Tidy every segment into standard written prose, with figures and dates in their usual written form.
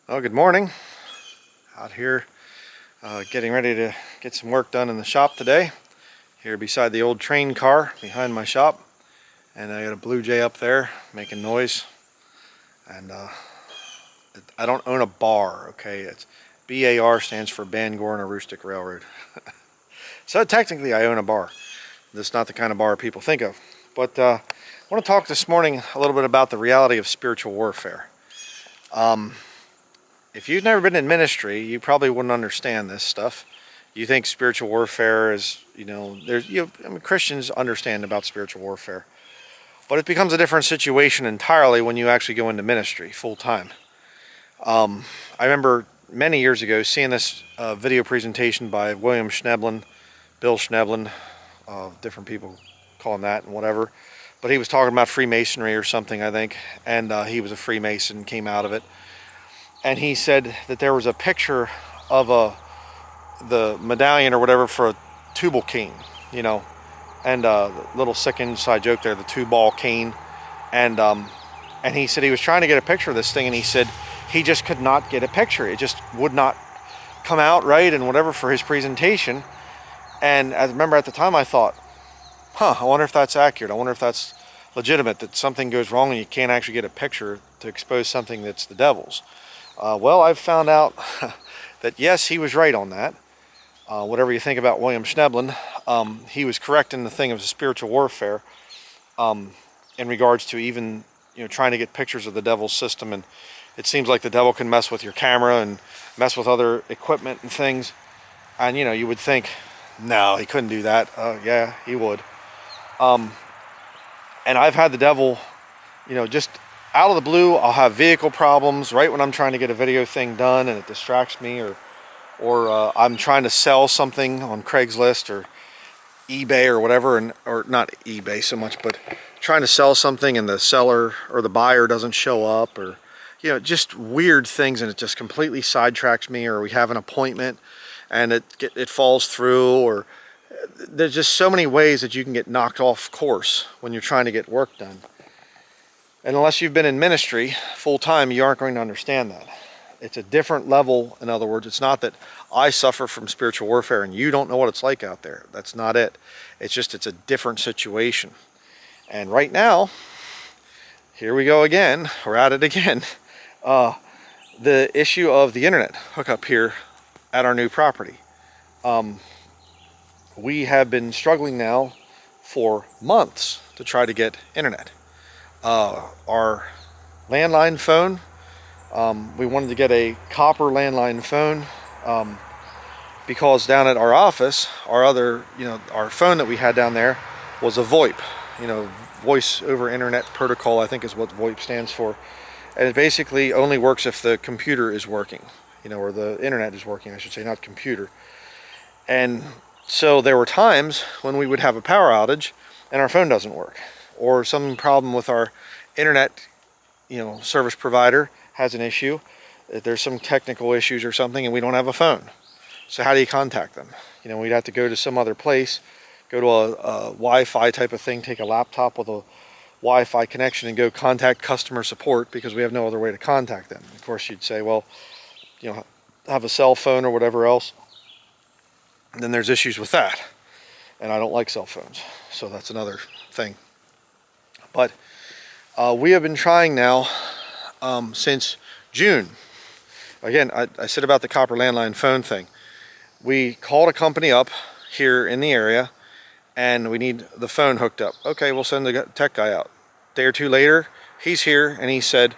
Well, good morning. Out here getting ready to get some work done in the shop today. Here beside the old train car behind my shop. And I got a blue jay up there making noise. And I don't own a bar, okay? It's BAR stands for Bangor and Aroostook Railroad. So technically I own a bar. That's not the kind of bar people think of. But I want to talk this morning a little bit about the reality of spiritual warfare. If you've never been in ministry, you probably wouldn't understand this stuff. You think spiritual warfare is, Christians understand about spiritual warfare. But it becomes a different situation entirely when you actually go into ministry full time. I remember many years ago seeing this video presentation by William Schneblin, Bill Schneblin, different people call him that and whatever. But he was talking about Freemasonry or something, I think. And he was a Freemason, came out of it. And he said that there was a picture of the medallion or whatever for a tubal cane, and a little sick inside joke there, the two-ball cane. And he said he was trying to get a picture of this thing, and he said he just could not get a picture. It just would not come out right and whatever for his presentation. And I remember at the time I thought, I wonder if that's accurate. I wonder if that's legitimate, that something goes wrong and you can't actually get a picture to expose something that's the devil's. Well, I've found out that yes, he was right on that. Whatever you think about William Schneblin, he was correct in the thing of spiritual warfare in regards to even trying to get pictures of the devil's system. And it seems like the devil can mess with your camera and mess with other equipment and things. And you would think, no, he couldn't do that. Yeah, he would. And I've had the devil, just out of the blue. I'll have vehicle problems right when I'm trying to get a video thing done and it distracts me, or I'm trying to sell something on Craigslist or eBay or whatever, or not eBay so much, but trying to sell something and the seller or the buyer doesn't show up, or just weird things, and it just completely sidetracks me, or we have an appointment and it falls through, or there's just so many ways that you can get knocked off course when you're trying to get work done. And unless you've been in ministry full time, you aren't going to understand that. It's a different level. In other words, it's not that I suffer from spiritual warfare and you don't know what it's like out there. That's not it. It's just, it's a different situation. And right now, here we go again. We're at it again. The issue of the internet hookup here at our new property. We have been struggling now for months to try to get internet. Our landline phone, we wanted to get a copper landline phone because down at our office, our phone that we had down there was a VoIP, voice over internet protocol, I think is what VoIP stands for. And it basically only works if the computer is working, or the internet is working, I should say, not computer. And so there were times when we would have a power outage and our phone doesn't work, or some problem with our internet, service provider has an issue. There's some technical issues or something and we don't have a phone. So how do you contact them? We'd have to go to some other place, go to a Wi-Fi type of thing, take a laptop with a Wi-Fi connection and go contact customer support because we have no other way to contact them. Of course, you'd say, well, have a cell phone or whatever else. And then there's issues with that. And I don't like cell phones. So that's another thing. But we have been trying now since June. Again, I said about the copper landline phone thing. We called a company up here in the area and we need the phone hooked up. Okay, we'll send the tech guy out. A day or two later, he's here and he said,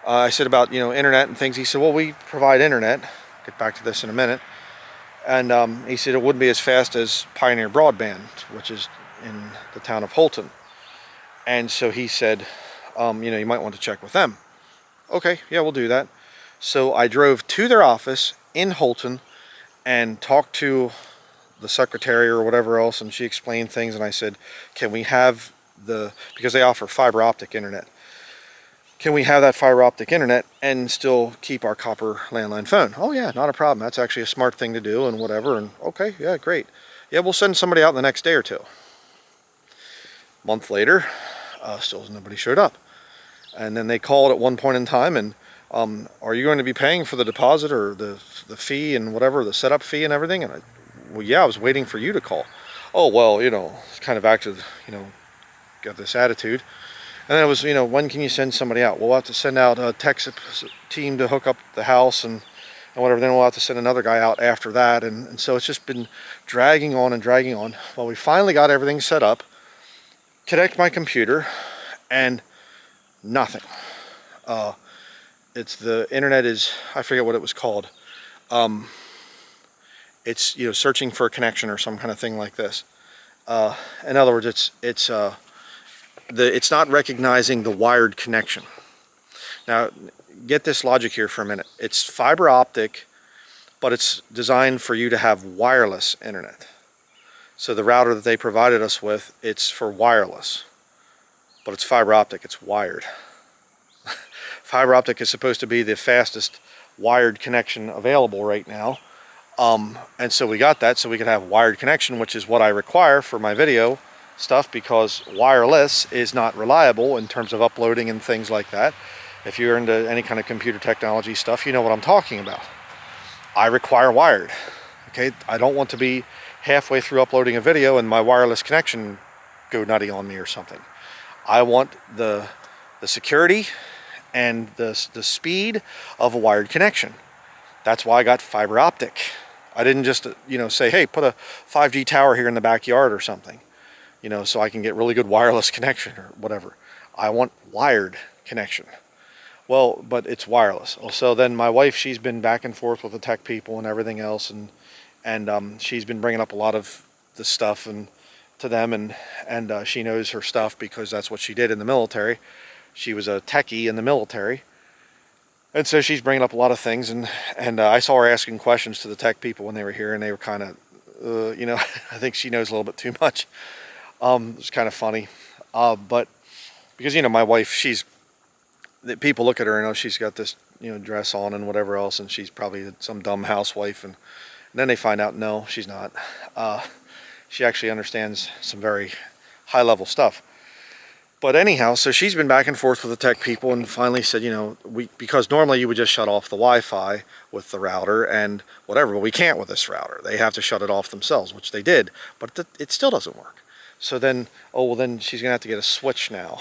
I said about internet and things. He said, well, we provide internet. Get back to this in a minute. And he said it wouldn't be as fast as Pioneer Broadband, which is in the town of Holton. And so he said, you might want to check with them. Okay, yeah, we'll do that. So I drove to their office in Holton and talked to the secretary or whatever else, and she explained things, and I said, can we have because they offer fiber optic internet. Can we have that fiber optic internet and still keep our copper landline phone? Oh yeah, not a problem. That's actually a smart thing to do and whatever. And okay, yeah, great. Yeah, we'll send somebody out the next day or two. A month later, still nobody showed up. And then they called at one point in time and Are you going to be paying for the deposit or the fee and whatever, the setup fee and everything? And well, yeah, I was waiting for you to call. Oh, well, kind of acted, got this attitude. And then it was, when can you send somebody out? We'll have to send out a tech team to hook up the house and whatever. Then we'll have to send another guy out after that. And so it's just been dragging on and dragging on. Well, we finally got everything set up, connect my computer, and nothing. The internet is, I forget what it was called. It's, searching for a connection or some kind of thing like this. In other words, it's not recognizing the wired connection. Now, get this logic here for a minute. It's fiber optic, but it's designed for you to have wireless internet. So the router that they provided us with, it's for wireless, but it's fiber optic, it's wired. Fiber optic is supposed to be the fastest wired connection available right now. And so we got that so we could have wired connection, which is what I require for my video stuff, because wireless is not reliable in terms of uploading and things like that. If you're into any kind of computer technology stuff, you know what I'm talking about. I require wired. Okay, I don't want to be halfway through uploading a video and my wireless connection go nutty on me or something. I want the security and the speed of a wired connection. That's why I got fiber optic. I didn't just say, hey, put a 5G tower here in the backyard or something, so I can get really good wireless connection or whatever. I want wired connection. Well, but it's wireless. So then my wife, she's been back and forth with the tech people and everything else, and she's been bringing up a lot of the stuff and to them, and she knows her stuff because that's what she did in the military. She was a techie in the military, and so she's bringing up a lot of things, and I saw her asking questions to the tech people when they were here, and they were kind of, I think she knows a little bit too much. It's kind of funny, but because my wife, people look at her and she's got this dress on and whatever else, and she's probably some dumb housewife, and then they find out no, she's not. She actually understands some very high level stuff. But anyhow, so she's been back and forth with the tech people and finally said, because normally you would just shut off the Wi-Fi with the router and whatever, but we can't with this router. They have to shut it off themselves, which they did, but it still doesn't work. So then, then she's gonna have to get a switch now.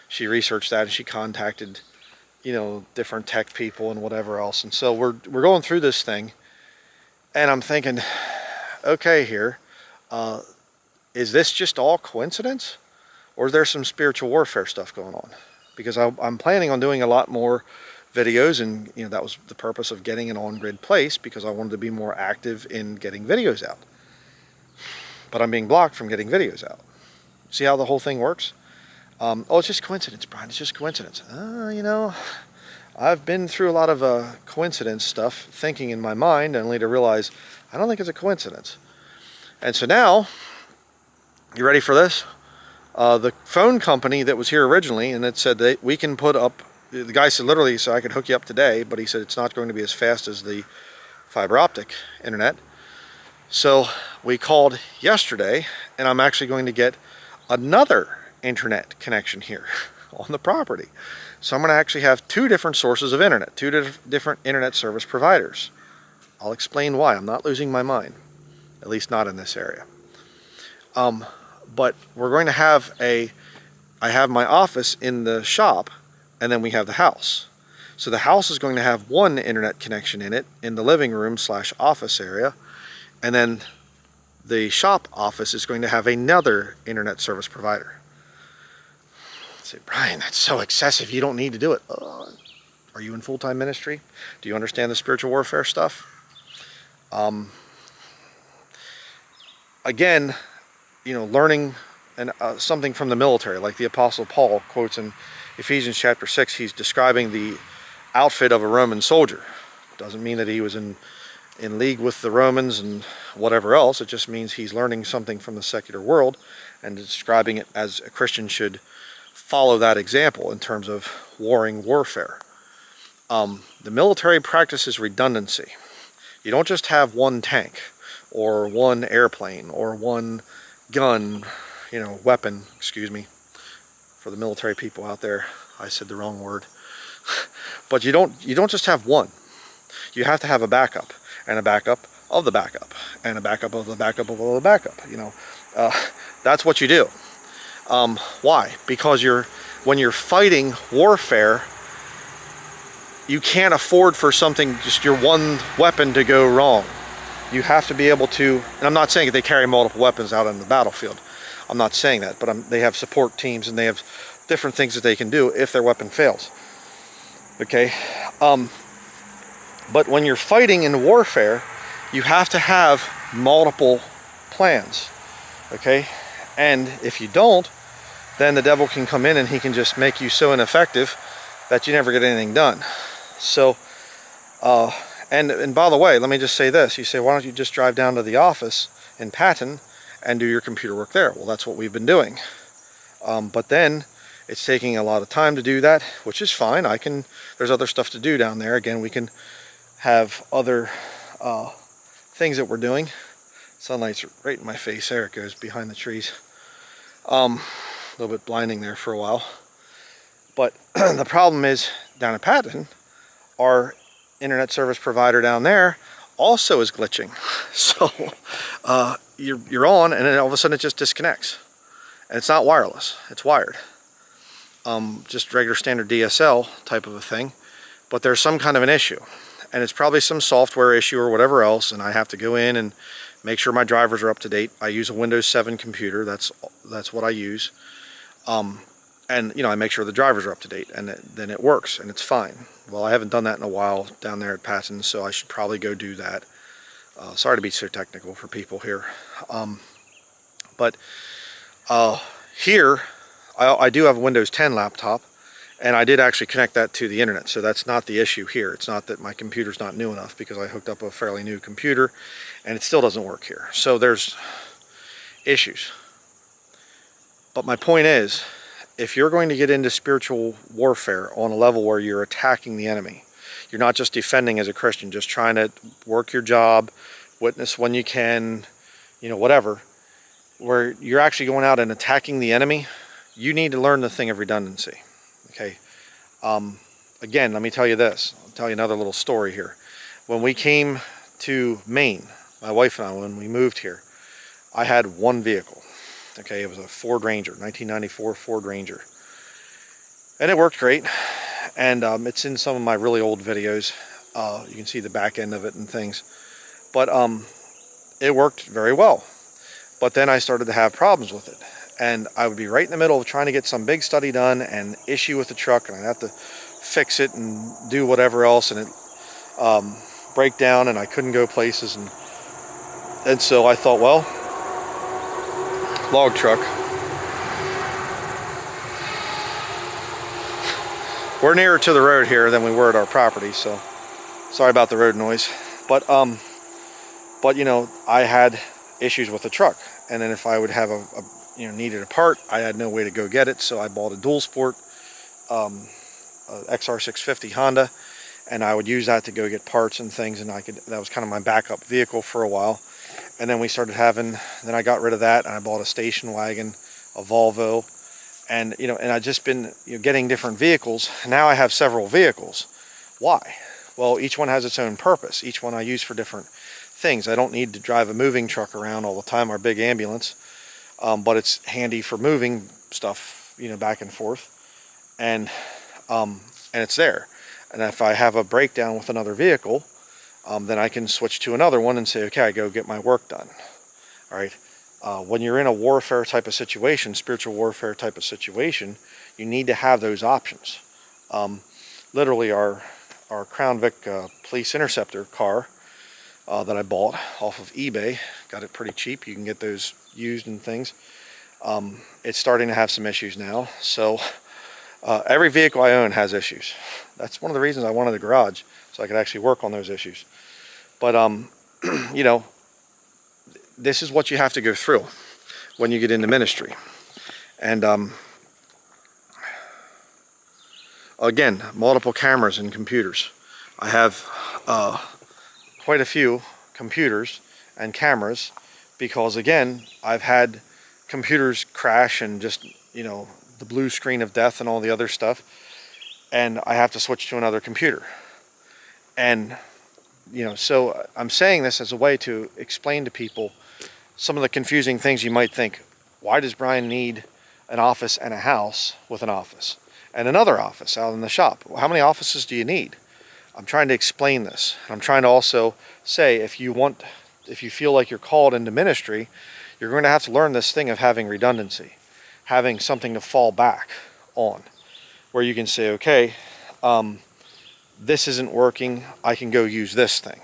She researched that and she contacted, different tech people and whatever else. And so we're going through this thing, and I'm thinking, okay, here, is this just all coincidence? Or is there some spiritual warfare stuff going on? Because I'm planning on doing a lot more videos, and that was the purpose of getting an on-grid place, because I wanted to be more active in getting videos out. But I'm being blocked from getting videos out. See how the whole thing works? It's just coincidence, Brian. It's just coincidence. I've been through a lot of coincidence stuff, thinking in my mind, only to realize I don't think it's a coincidence. And so now, you ready for this? The phone company that was here originally, and it said that we can put up, the guy said literally, so I could hook you up today, but he said it's not going to be as fast as the fiber optic internet. So we called yesterday, and I'm actually going to get another internet connection here on the property. So I'm going to actually have two different sources of internet, two different internet service providers. I'll explain why. I'm not losing my mind, at least not in this area. But we're going to have I have my office in the shop, and then we have the house. So the house is going to have one internet connection in it, in the living room / office area, and then the shop office is going to have another internet service provider. I say, Brian, that's so excessive. You don't need to do it. Are you in full-time ministry? Do you understand the spiritual warfare stuff? Again, learning something from the military, like the Apostle Paul quotes in Ephesians chapter 6, he's describing the outfit of a Roman soldier. Doesn't mean that he was in league with the Romans and whatever else. It just means he's learning something from the secular world and describing it as a Christian should follow that example in terms of warfare. The military practices redundancy. You don't just have one tank or one airplane or one gun, weapon, excuse me, for the military people out there, I said the wrong word. But you don't just have one. You have to have a backup, and a backup of the backup, and a backup of the backup of the backup. That's what you do. Why? Because when you're fighting warfare, you can't afford for something, just your one weapon, to go wrong. You have to be able to, and I'm not saying that they carry multiple weapons out on the battlefield. I'm not saying that, but they have support teams, and they have different things that they can do if their weapon fails. Okay? But when you're fighting in warfare, you have to have multiple plans. Okay? And if you don't, then the devil can come in and he can just make you so ineffective that you never get anything done. So, and by the way, let me just say this. You say, why don't you just drive down to the office in Patten and do your computer work there? Well, that's what we've been doing. But then it's taking a lot of time to do that, which is fine. There's other stuff to do down there. Again, we can have other things that we're doing. Sunlight's right in my face. There it goes, behind the trees. A little bit blinding there for a while. But the problem is, down at Patten, our internet service provider down there also is glitching. So you're on, and then all of a sudden it just disconnects. And it's not wireless, it's wired. Just regular standard DSL type of a thing. But there's some kind of an issue. And it's probably some software issue or whatever else, and I have to go in and make sure my drivers are up to date. I use a Windows 7 computer, that's what I use. And I make sure the drivers are up to date, and then it works, and it's fine. Well, I haven't done that in a while down there at Patten, so I should probably go do that. Sorry to be so technical for people here. But here, I do have a Windows 10 laptop, and I did actually connect that to the internet, so that's not the issue here. It's not that my computer's not new enough, because I hooked up a fairly new computer, and it still doesn't work here. So there's issues. But my point is, if you're going to get into spiritual warfare on a level where you're attacking the enemy, you're not just defending as a Christian, just trying to work your job, witness when you can, whatever, where you're actually going out and attacking the enemy, you need to learn the thing of redundancy. Okay. Again, let me tell you this. I'll tell you another little story here. When we came to Maine, my wife and I, when we moved here, I had one vehicle. Okay, it was a Ford Ranger, 1994 Ford Ranger. And it worked great. And it's in some of my really old videos. You can see the back end of it and things. But it worked very well. But then I started to have problems with it. And I would be right in the middle of trying to get some big study done and issue with the truck, and I'd have to fix it and do whatever else, and it break down, and I couldn't go places. And so I thought, well, log truck. We're nearer to the road here than we were at our property, so sorry about the road noise. But I had issues with the truck, and then if I would have needed a part, I had no way to go get it, so I bought a dual sport XR650 Honda, and I would use that to go get parts and things, and that was kind of my backup vehicle for a while. And then then I got rid of that, and I bought a station wagon, a Volvo, and I've just been getting different vehicles. Now I have several vehicles. Why? Well, each one has its own purpose. Each one I use for different things. I don't need to drive a moving truck around all the time, our big ambulance, but it's handy for moving stuff, back and forth, and it's there. And if I have a breakdown with another vehicle, then I can switch to another one and say, okay, I go get my work done. All right. When you're in a warfare type of situation, spiritual warfare type of situation, you need to have those options. Literally, our Crown Vic Police Interceptor car that I bought off of eBay, got it pretty cheap. You can get those used and things. It's starting to have some issues now. So every vehicle I own has issues. That's one of the reasons I wanted a garage, so I could actually work on those issues. But this is what you have to go through when you get into ministry. And again, multiple cameras and computers. I have quite a few computers and cameras because, again, I've had computers crash and just, the blue screen of death and all the other stuff. and I have to switch to another computer. And, so I'm saying this as a way to explain to people some of the confusing things you might think. Why does Brian need an office and a house with an office and another office out in the shop? How many offices do you need? I'm trying to explain this. I'm trying to also say, if you feel like you're called into ministry, you're going to have to learn this thing of having redundancy, having something to fall back on, where you can say, okay, this isn't working, I can go use this thing.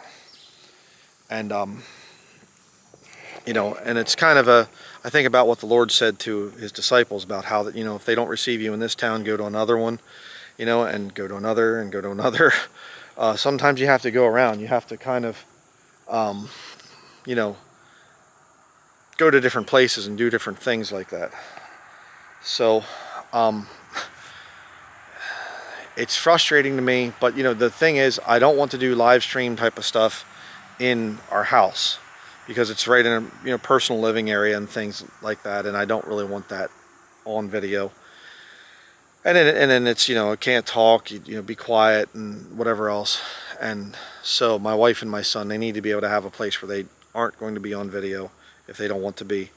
And, and it's kind of I think about what the Lord said to his disciples about how that, if they don't receive you in this town, go to another one, and go to another and go to another. Sometimes you have to go around. You have to kind of, go to different places and do different things like that. So, it's frustrating to me, but the thing is, I don't want to do live stream type of stuff in our house because it's right in a personal living area and things like that, and I don't really want that on video. And then it's I can't talk, be quiet and whatever else. And so my wife and my son, they need to be able to have a place where they aren't going to be on video if they don't want to be.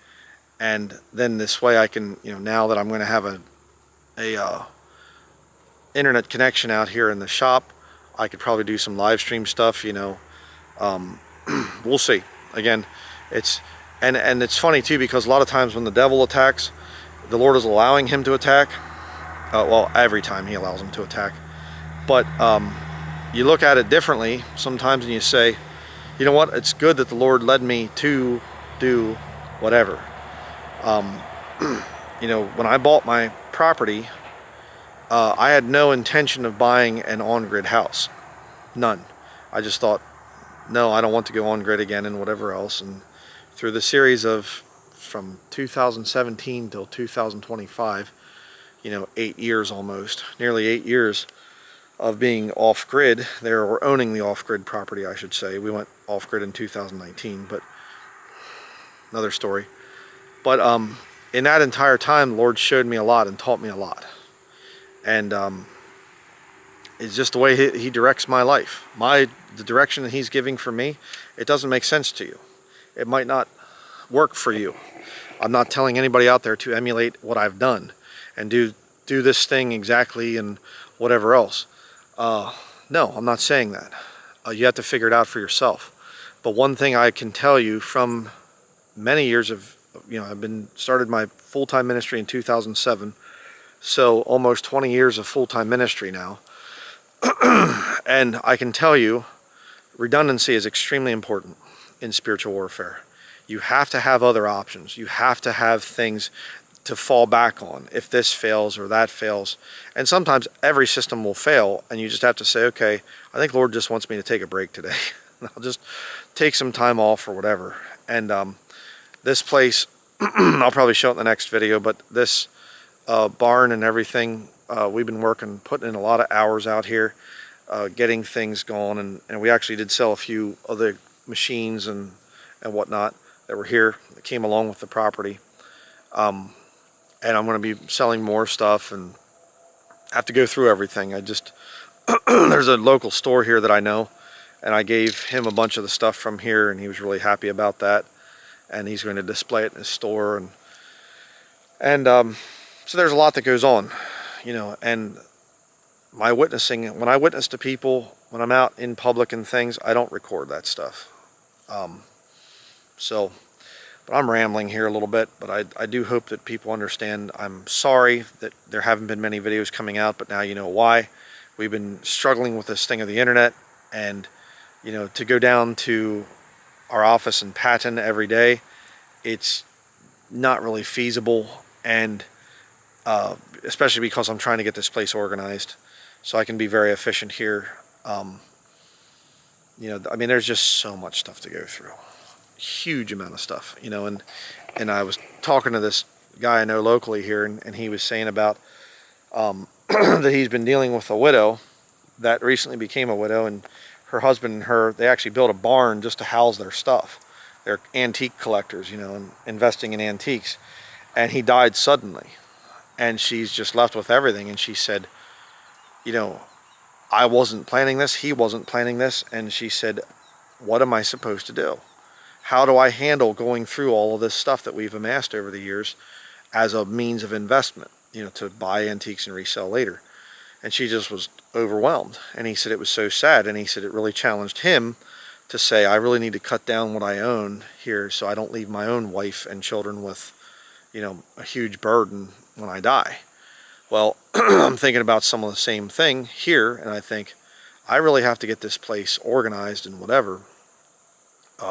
And then this way I can, now that I'm going to have a internet connection out here in the shop, I could probably do some live stream stuff. We'll see. Again, it's funny too, because a lot of times when the devil attacks, the Lord is allowing him to attack. Well, every time he allows him to attack. But you look at it differently sometimes, and you say, you know what, it's good that the Lord led me to do whatever. When I bought my property, I had no intention of buying an on-grid house. None. I just thought, no, I don't want to go on-grid again and whatever else. And through the series of from 2017 till 2025, 8 years almost, nearly 8 years of being off-grid there, or owning the off-grid property, I should say. We went off-grid in 2019, but another story. But in that entire time, the Lord showed me a lot and taught me a lot. And it's just the way he directs my life. The direction that he's giving for me, it doesn't make sense to you. It might not work for you. I'm not telling anybody out there to emulate what I've done and do this thing exactly and whatever else. No, I'm not saying that. You have to figure it out for yourself. But one thing I can tell you from many years of, I've started my full-time ministry in 2007, so almost 20 years of full-time ministry now. And I can tell you, redundancy is extremely important in spiritual warfare. You have to have other options. You have to have things to fall back on if this fails or that fails. And sometimes every system will fail, and you just have to say, okay, I think the Lord just wants me to take a break today. I'll just take some time off or whatever. And this place, I'll probably show it in the next video, but this barn and everything, we've been putting in a lot of hours out here, getting things going, and we actually did sell a few other machines and whatnot that were here that came along with the property. And I'm going to be selling more stuff and have to go through everything. There's a local store here that I know, and I gave him a bunch of the stuff from here, and he was really happy about that. And he's going to display it in his store, and so there's a lot that goes on, and my witnessing, when I witness to people, when I'm out in public and things, I don't record that stuff. But I'm rambling here a little bit, but I do hope that people understand. I'm sorry that there haven't been many videos coming out, but now you know why. We've been struggling with this thing of the internet, and to go down to our office in Patten every day, it's not really feasible, and especially because I'm trying to get this place organized so I can be very efficient here. There's just so much stuff to go through. Huge amount of stuff, and I was talking to this guy I know locally here, and he was saying about that he's been dealing with a widow that recently became a widow, and her husband and her, they actually built a barn just to house their stuff. They're antique collectors, and investing in antiques, and he died suddenly, and she's just left with everything. And she said, you know, I wasn't planning this, he wasn't planning this, and she said, what am I supposed to do? How do I handle going through all of this stuff that we've amassed over the years as a means of investment, you know, to buy antiques and resell later? And she just was overwhelmed. And he said it was so sad, and he said it really challenged him to say, I really need to cut down what I own here so I don't leave my own wife and children with, you know, a huge burden when I die. Well, I'm thinking about some of the same thing here, and I think I really have to get this place organized and whatever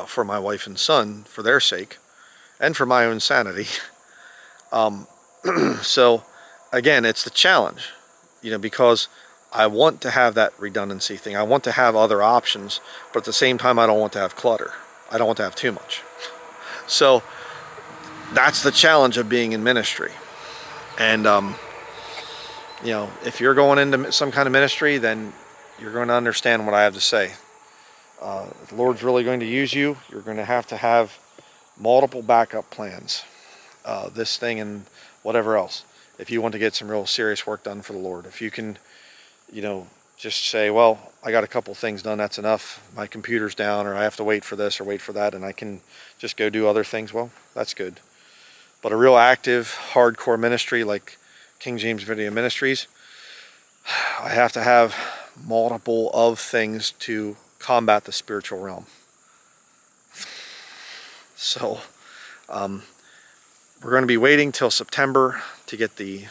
for my wife and son, for their sake, and for my own sanity. So, again, it's the challenge, you know, because I want to have that redundancy thing. I want to have other options, but at the same time, I don't want to have clutter. I don't want to have too much. So, that's the challenge of being in ministry. And, you know, if you're going into some kind of ministry, then you're going to understand what I have to say. If the Lord's really going to use you, you're going to have multiple backup plans. This thing and whatever else. If you want to get some real serious work done for the Lord. If you can, you know, just say, well, I got a couple things done, that's enough. My computer's down, or I have to wait for this or wait for that, and I can just go do other things. Well, that's good. But a real active, hardcore ministry like King James Video Ministries, I have to have multiple of things to combat the spiritual realm. So we're going to be waiting till September to get the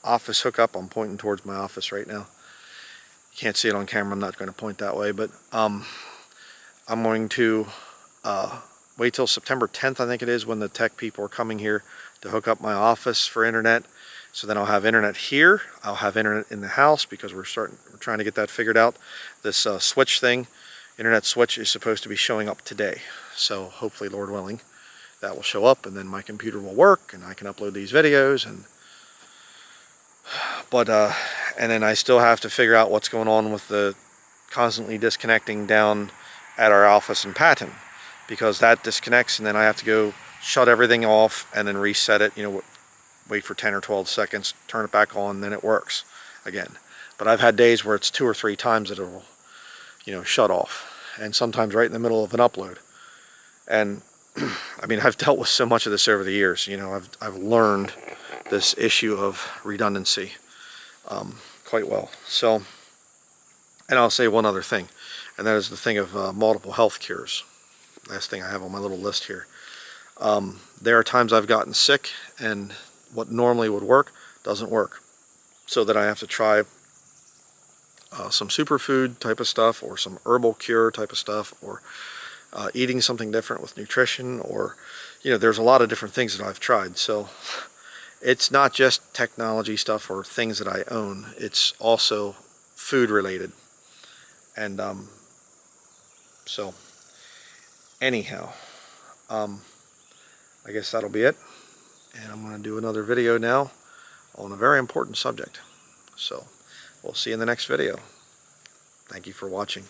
office hookup. I'm pointing towards my office right now. You can't see it on camera, I'm not going to point that way, but I'm going to wait till September 10th, I think it is, when the tech people are coming here to hook up my office for internet. So then I'll have internet here. I'll have internet in the house because we're trying to get that figured out. This switch thing, internet switch, is supposed to be showing up today. So hopefully, Lord willing, that will show up, and then my computer will work, and I can upload these videos. And then I still have to figure out what's going on with the constantly disconnecting down at our office in Patten, because that disconnects, and then I have to go shut everything off and then reset it. You know, wait for 10 or 12 seconds, turn it back on, then it works again. But I've had days where it's 2 or 3 times that it will, you know, shut off, and sometimes right in the middle of an upload. And I mean, I've dealt with so much of this over the years. You know, I've learned this issue of redundancy quite well. So, and I'll say one other thing, and that is the thing of multiple health cures. Last thing I have on my little list here. There are times I've gotten sick, and what normally would work doesn't work, so that I have to try some superfood type of stuff, or some herbal cure type of stuff, or eating something different with nutrition, or, you know, there's a lot of different things that I've tried. So it's not just technology stuff or things that I own, it's also food related. And so anyhow, I guess that'll be it. And I'm going to do another video now on a very important subject. So we'll see you in the next video. Thank you for watching.